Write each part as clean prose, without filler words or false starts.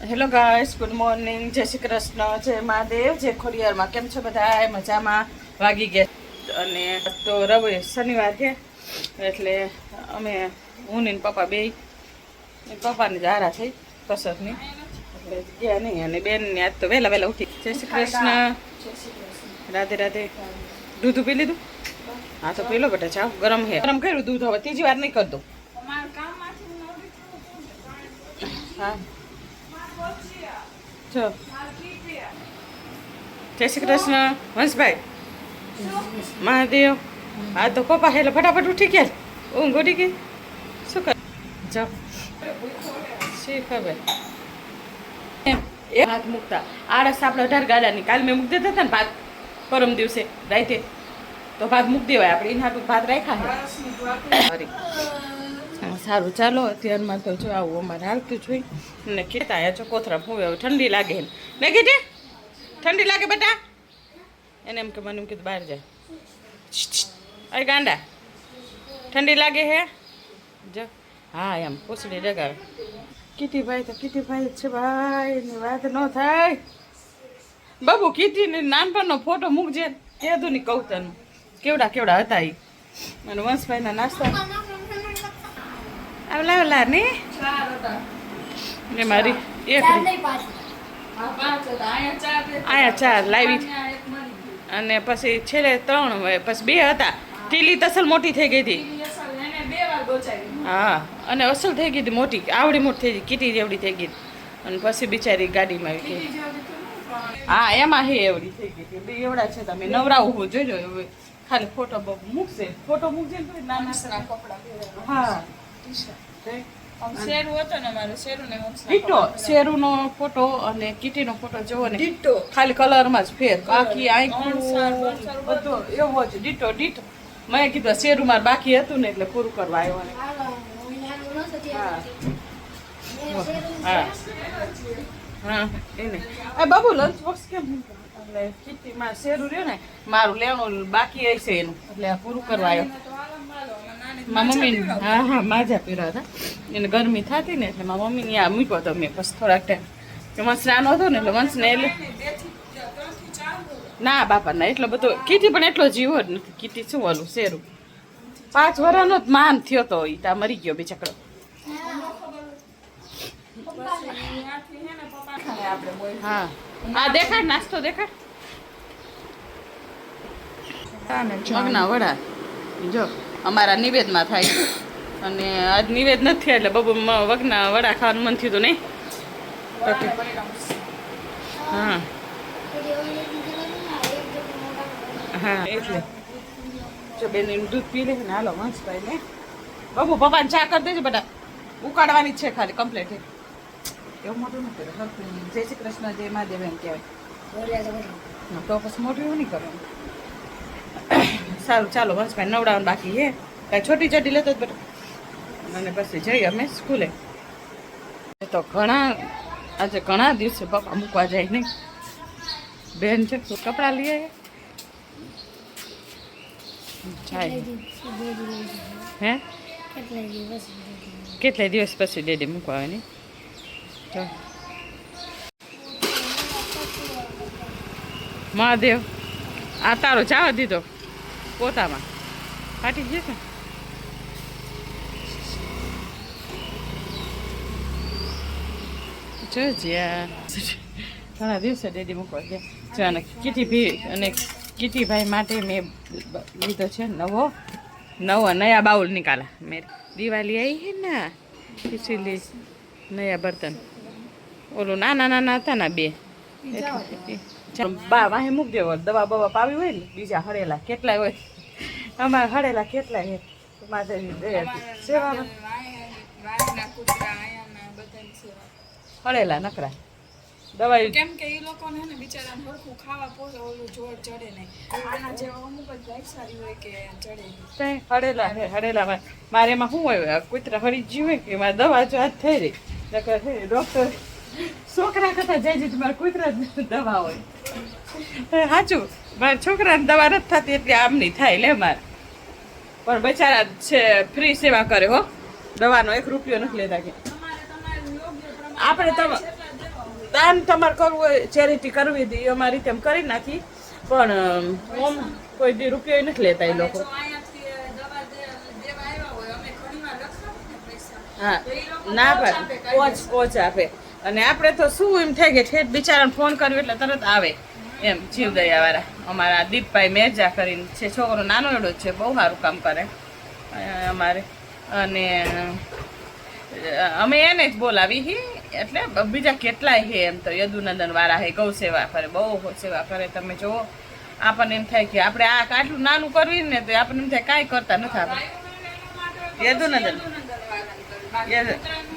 Hello guys, good morning, જય શ્રી કૃષ્ણ, જય મહાદેવ, જય ખોડિયારમાં. કેમ છો બધા? મજામાં? વાગી ગયા અને તો રવિ શનિવાર છે એટલે અમે હું ને પપ્પા બે પપ્પાની જારા થઈ કસરની એટલે ગયા નહીં અને બેનને આજ તો વહેલા વહેલા ઉઠી. જય શ્રી કૃષ્ણ, રાધે રાધે. દૂધ પી લીધું? હા તો પી લો બેટા, ચાવ ગરમ હે. ગરમ કર્યું દૂધ, હવે ત્રીજી વાર નહીં કરતો. હા જો જય શ્રી કૃષ્ણ વંશભાઈ, મહાદેવ. હા તો પપ્પા હેલો ફટાફટ ઉઠી ગયા, ઊંઘ ઉડી ગઈ. શું કર જાઓ શી ખબર એ ભાત મૂકતા આળસ આપણે 18 ગાડાની કાલ મેં મૂકી દેતા હતા ને ભાત પરમ દિવસે રાતે, તો ભાત મૂકી દેવાય આપણે એના હાટું ભાત રાખ્યા છે. સારું ચાલો અત્યારમાં તો જો આવું અમારે હાલતું જોઈ ને ખેતા છો કોથરા હવે ઠંડી લાગે ને કીધી ઠંડી લાગે બેટા એને એમ કે મને એમ કીધું બહાર જાય. અરે ગાંડા ઠંડી લાગે હે જો. હા એમ પૂછડી ડગાવે. કીટીભાઈ તો કીટીભાઈ છે ભાઈ, એની વાત ન થાય. બાબુ કીટીને નાનપણનો ફોટો મૂકજે, કીધું ની કૌતરનું કેવડા કેવડા હતા એ. અને વંશભાઈના નાસ્તા આવલા ઓલા ને મારી એક અહીંયા 4 લાવી અને પછી છેલ્લે 3 હોય, પછી 2 હતા. ટીલી તસલ મોટી થઈ ગઈ હતી. હા અને અસલ થઈ ગઈ હતી મોટી, આવડી મોટી થઈ ગઈ, કીટી જેવડી થઈ ગઈ. અને પછી બિચારી ગાડીમાં આવી ગઈ. હા એમાં હે એવડી થઈ ગઈ હતી. 2 એવડા છે. તમે નવરાવું જોજો હવે ખાલી ફોટો મૂકશે, ફોટો મૂકજે ને નાના કપડા. હા શેરુનો ફોટો અને કીટીનો ફોટો જોવો ને, ખાલી કલરમાં જ ફેર, બાકી આંખું બધો એવો જ ડીટો ડીટો. મેં કીધું શેરુમાં બાકી હતું ને એટલે પૂરું કરવા આવ્યો. હા હા એને બાબુ લંચ બોક્સ કેમ એટલે કીટીમાં શેરું રહ્યો ને મારું લેવાનું બાકી હશે એનું એટલે પૂરું કરવા આવ્યો. મારા મમ્મી હા હા માજા પીરા હતા, એને ગરમી થતી ને એટલે મારા મમ્મીને આ મૂક્યો હતો મેં. પછી થોડાક ટાઈમ વંશ નાનો હતો ને એટલે વંશને એટલે ના બાપા ના એટલો બધો કીટી પણ એટલો જીવો જ નથી. કીટી શું ઓલું શેરું 5 વર્ષનો જ માન થયો તો એ ત્યાં મરી ગયો બિચારો. હા આ દેખાડ નાસ્તો દેખાડ. મગના વડા જો અમારા નિવેદમાં થાય અને આજ નિવેદ નથી એટલે બબુ વગના વડા ખાવાનું મન થયું હતું નહીં. હા હા એટલે જો બેન એનું દૂધ પી લે ને. હાલો વંશભાઈ ને બબુ પપ્પાને ચા કરી દેજો બેટા, ઉકાળવાની જ છે ખાલી કમ્પ્લીટ. એવું મોટું નથી કર્યું. જય શ્રી કૃષ્ણ, જય મહાદેવ એમ કહેવાય તો પછી મોટું એવું નહીં કરવાનું. સારું ચાલો વંશભાઈ નવડાવવાનું બાકી હે, કાંઈ છોટી ચોટી લેતો જ બેટા. અને પછી જઈએ અમે સ્કૂલે. તો આજે ઘણા દિવસે પપ્પા મૂકવા જાય નહીં. બેન છે કપડાં લઈ આવ્યા હે કેટલા દિવસ પછી ડેડી મૂકવા આવે નહીં. તો મહાદેવ આ તારો જવા દીધો પોતામાં ફાટી જશે. જો જ્યાં ઘણા દિવસે ડેડી મૂકવા ગયા અને કીટીભાઈ માટે મેં લીધો છે નયા બાઉલ નિકાલા. મેં દિવાળી આવી હે ને ઇસીલી નયા બર્તન. ઓલું નાના નાના હતા ને 2 બા વાહે મૂકી દેવો. દવા બવા પાવી હોય ને બીજા હળેલા કેટલાય હોય, અમારે હળેલા કેટલાય હે માધેવી સેવામાં હળેલા નકરા દવા કેમ કે એ લોકોને ને બિચારાને હરખું ખાવા પોસે ઓલું જોર ચડે નહીં. આના જેવા અમુક જ લાઈક સારી હોય કે ચડે નહીં. હળેલા હે હળેલા મારે એમાં શું હોય કૂતરા હળી જીવે કે મારે દવા જો હાથ થઈ રહી નકર ડૉક્ટર છોકરા કરતા જાય છે તમારે કૂતરા દવા હોય. સાચું મારા છોકરાને દવા નથી થતી એટલે આમ નહીં થાય લે મારે. પણ બચારા છે ફ્રી સેવા કરે હો, દવાનો 1 રૂપિયો નથી લેતા કે આપણે દાન તમારે કરવું હોય ચેરિટી કરવી હતી એ અમારી રીતે કરી નાખી પણ ઓમ કોઈ દી રૂપિયો નથી લેતા એ લોકો હા ના ભાઈ કોચ આપે અને આપણે તો શું એમ થાય કે ઠેઠ બિચારાને ફોન કર્યો એટલે તરત આવે એમ જીવદયા વાળા અમારા દીપભાઈ મેરજા કરીને છે છોકરો નાનો એડો જ છે બહુ સારું કામ કરે અમારે અને અમે એને જ બોલાવી હી એટલે બીજા કેટલાય હે એમ તો યદુનંદન વાળા હે ગૌ સેવા કરે બહુ સેવા કરે તમે જુઓ આપણને એમ થાય કે આપણે આ આટલું નાનું કરવી ને તો આપણને એમ થાય કાંઈ કરતા નથી આપણે યદુનંદન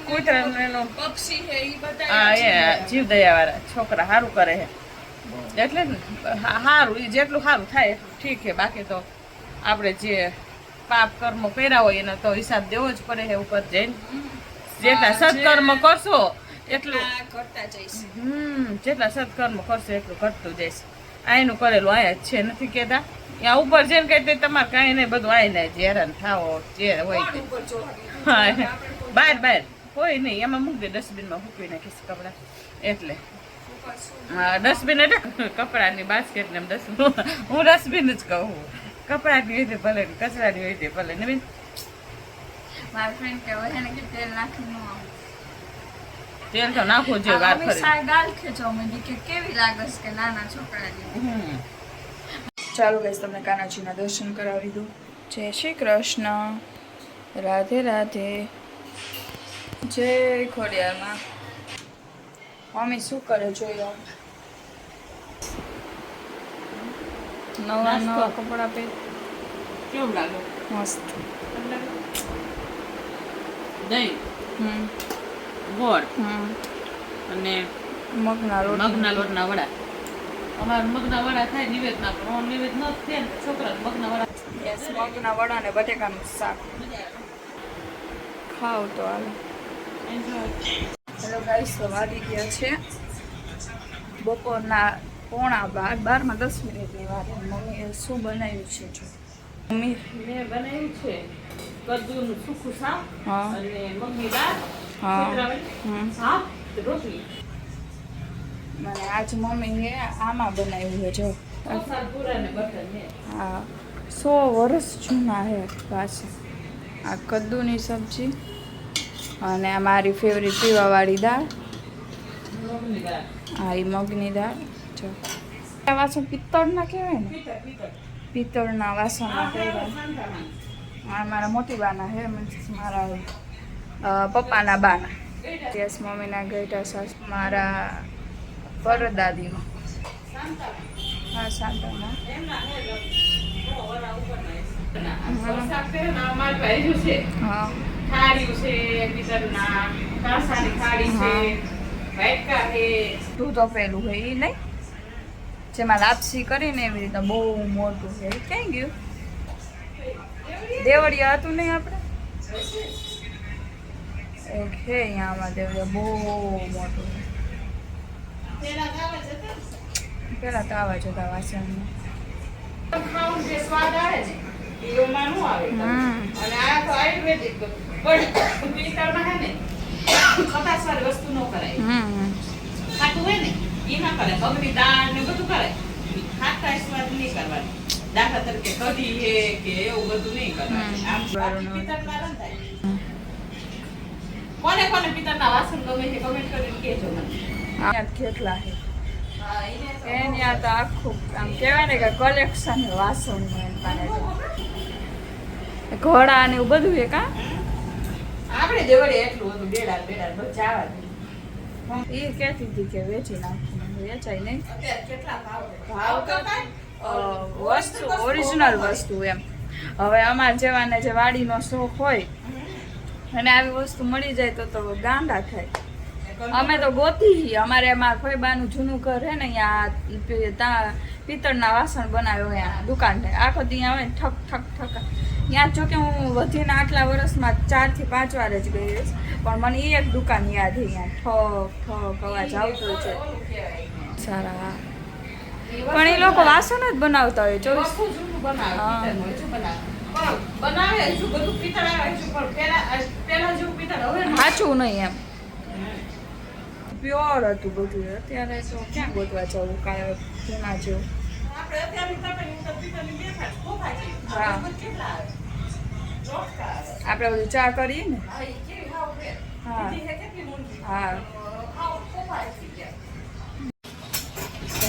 કૂતરાનું પક્ષી હે ઈ બધા હા એ જીવદયા વાળા છોકરા સારું કરે છે એટલે સારું એ જેટલું સારું થાય એટલું ઠીક છે બાકી તો આપણે જે પાપ કર્મ કર્યા હોય એનો તો હિસાબ દેવો જ પડે છે ઉપર જઈને જેટલા સત્કર્મ કરશો એટલું કરતા જઈશ જેટલા સત્કર્મ કરશો એટલું ઘટતું જઈશ આયનું કરેલું આયા જ છે નથી કહેતા ત્યાં ઉપર જઈને કહેते તમારે કાંઈ નહીં બધું આવીને જ હેરાન થાવો જે હોય હા બહાર હોય નહીં એમાં મૂકી દે ડસ્ટબિનમાં મૂકી નાખીશ કપડાં એટલે હા ડસ્ટબિન એટલે કપડાની બાસ્કેટ ને હું ડસ્ટબિન જ કહું કપડાની હોય ભલે કચરાની હોય ભલે નવીન મારા ફ્રેન્ડ કે હોય ને કે તેલ નાખી ન આવે તેલ તો નાખવું જોઈએ વાર ફરી સાય ગાલ ખેંચો મને કે કેવી લાગે છે કે નાના છોકરાની ચાલો ગાઈસ તમને કાનાજીના દર્શન કરાવી દઉં જય શ્રી કૃષ્ણ રાધે રાધે જય ખોડિયારમાં મમ્મી શું કરે જોઈએ નવા નવા કપડા પહેર કેવું લાગે મસ્ત દહીં ગોળ અને મગના લોટના વડા અમારે મગના વડા થાય નિવેદના પણ નિવેદ ન થાય ને છોકરા મગના વડા યસ મગના વડા ને બટેકાનું શાક ખાવ તો હાલો હેલો ગાઈસ તો વાગી ગયા છે બપોરના 11:30 10 મિનિટની વાર મમ્મીએ શું બનાવ્યું છે જો મમ્મી મેં બનાવ્યું છે કદ્દુનું સૂકું શાક અને મગની દાળ શાક રોટલી મને આજ મમ્મીએ આમાં બનાવ્યું છે જો હા 100 વર્ષ જૂના છે પાછા આ કદ્દુની સબ્જી અને આ મારી ફેવરિટ પીવાવાળી દાળ હા એ મગની દાળ જો આ વાસણ પિત્તળના કહેવાય ને પિત્તળના વાસણના કહેવાય આ મારા મોટી બાના હે મીન્સ મારા પપ્પાના બાના યસ મમ્મીના ગઈટા સાસ મારા પરદાદીનો હા શાંતામાં હા તું તો પેલું હે એ નહીં જેમાં લાપસી કરીને એવી રીતે બહુ મોટું છે ક્યાં ગયું દેવળિયા હતું નહીં આપણે એક હે અહીંયામાં દેવળિયા બહુ મોટું પેલા તો આવા જતા વાસણમાં અને આ તો આયુર્વેદિક પણ પિત્તળમાં હે ને ખટાશવાળી વસ્તુ ન કરાય ખાટું હોય ને એ ના કરે મગની દાળ ને બધું કરાય ખાટા સ્વાદ નહીં કરવાની દાખલા તરીકે કઢી હે કે એવું બધું નહીં કરવાનું આમ પિત્તળના રંધાય કોને પિત્તળના વાસણ ગમે છે કમેન્ટ કરીને કહેજો મને કેટલા છે એની આ તો આખું આમ કહેવાય ને કે કલેક્શન વાસણ ઘોડા ને એવું બધું છે કા આપણે દેવડે એટલું હતું બેડાર બસ જવા દે એ કહેતી હતી કે વેચી નાખું વેચાય નહીં ભાવ તો વસ્તુ ઓરિજિનલ વસ્તુ એમ હવે અમાર જેવાને જે વાડીનો શોખ હોય અને આવી વસ્તુ મળી જાય તો ગાંડા થાય અમે તો ગોતી અમારે અમારા ફોઈબાનું જૂનું ઘર હે ને ત્યાં પિત્તળના વાસણ બનાવ્યો અહીંયા દુકાન આખો દી આવે ને ઠક ઠક ઠક ત્યાં જોકે હું વધીને આટલા વર્ષમાં 4 થી 5 વાર જ ગઈ રહીશ પણ મને એ એક દુકાન યાદ છે અહીંયા ઠક ઠક અવાજ આવતો છે સારા પણ એ લોકો વાસણ જ બનાવતા હોય સાચું નહીં એમ પ્યોર હતું બધું. અત્યારે તો ક્યાં ગોતવા જવું કાંઈ જૂના જેવું. હા આપણે બધું ચા કરીએ ને. હા હા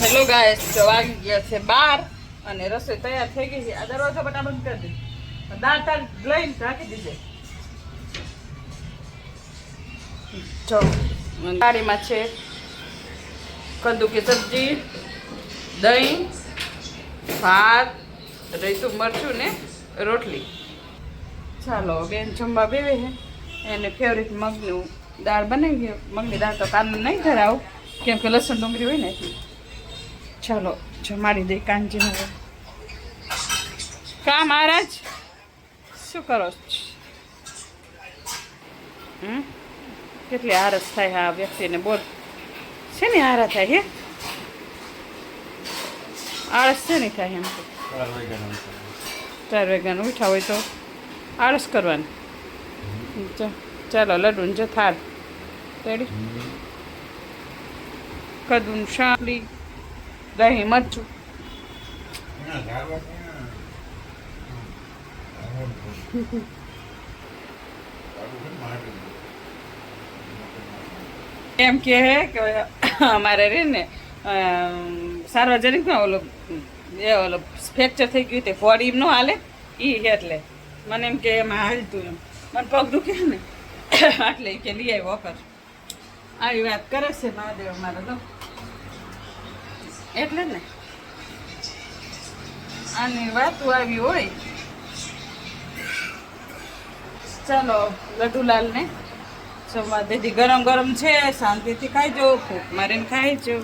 હેલો ગાઈસ, તો વાગી ગયા છે 12 અને રસોઈ તૈયાર થઈ ગઈ છે. આ દરવાજો બટા બંધ કરી દે. દાળ તાળ લઈને રાખી દીધે. જો થાળીમાં છે કદ્દુ की સબ્જી, દહીં, ભાત, રૈતું મરચું ને રોટલી. ચાલો બેન જમવા બેવે છે. એને ફેવરિટ મગનું દાળ બનાવી ગયો. મગની દાળ તો કાન નહીં ધરાવું કેમ કે લસણ ડુંગળી હોય ને એટલે. ચાલો જમાડી દઈ કાંજીને. હવે કા મહારાજ શું કરો છો? કેટલી આરસ થાય આ વ્યક્તિને. બોલ છે ને આરા થાય હે? આળસ છે નહીં થાય એમ તો. 4 વાગ્યાનું ઉઠા હોય તો આળસ કરવાની. ચાલો લડુન જો થાળ રેડી. કદું શાકડી, દહીં, મરચું. એમ કે અમારે રે ને સાર્વજનિકમાં ઓલો ફ્રેક્ચર થઈ ગયું તે ફોડી એમ ન હાલે એ એટલે મને એમ કે એમાં હાલતું એમ મને પગ દુખે ને એટલે કે લઈ આવ્યો વખત. આવી વાત કરે છે મહાદેવ મારે તો એટલે ને આની વાતું આવી હોય. ચાલો લડુલાલને જમવા દીધી. ગરમ ગરમ છે, શાંતિથી ખાઈજો, ફૂંક મારીને ખાઈજો.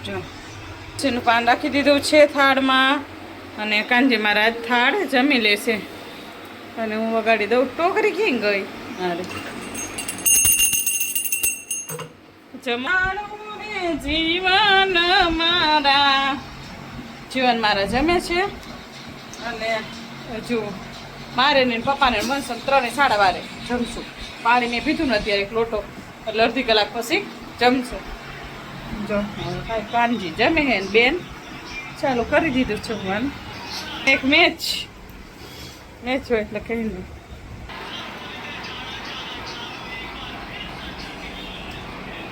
જો જેનું પાન રાખી દીધું છે થાળમાં અને કાંજી મહારાજ થાળ જમી લેશે અને હું વગાડી દઉં. ટોકરી ક્યાં ગઈ? અરે જમાડું ને જીવન મારા. જીવન મારા જમે છે અને હજુ મારે ને પપ્પાને બનશે 3 ને 12:30 જમશું. પાણી મેં પીધું ને અત્યારે 1 લોટો એટલે અડધી કલાક પછી જમશું. જો કાંઈ કાનજી જમે હે ને બેન ચાલુ કરી દીધું જમવાનું. એક મેચ હોય એટલે કઈ નહીં.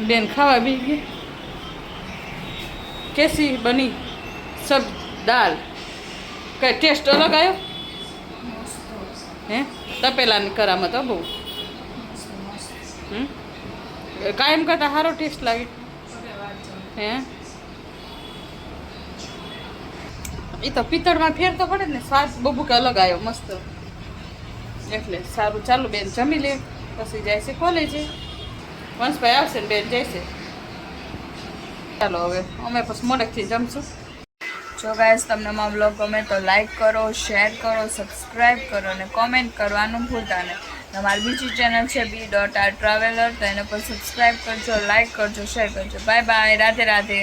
બેન ખાવા બી ગઈ. કેસી બની સબ દાલ? કઈ ટેસ્ટ અલગ આવ્યો હે? તપેલાની કરામત બહુ કાયમ કરતા સારો ટેસ્ટ લાગે હે? એ તો પિત્તળમાં ફેર તો પડે ને, સ્વાદ બબુ કે અલગ આવ્યો મસ્ત. એટલે સારું ચાલો બેન જમી લે પછી જાય છે કોલેજે. વંશભાઈ આવશે ને બેન જાય છે. ચાલો હવે અમે પછી મોડેકથી જમશું. જો ગાઈસ તમને મારો બ્લોગ ગમે તો લાઈક કરો, શેર કરો, સબસ્ક્રાઈબ કરો અને કોમેન્ટ કરવાનું ભૂલતા નહીં. તમારી બીજી ચેનલ છે B.R Traveler, તો એને પર સબસ્ક્રાઈબ કરજો, લાઈક કરજો, શેર કરજો. Bye bye, Radhe Radhe.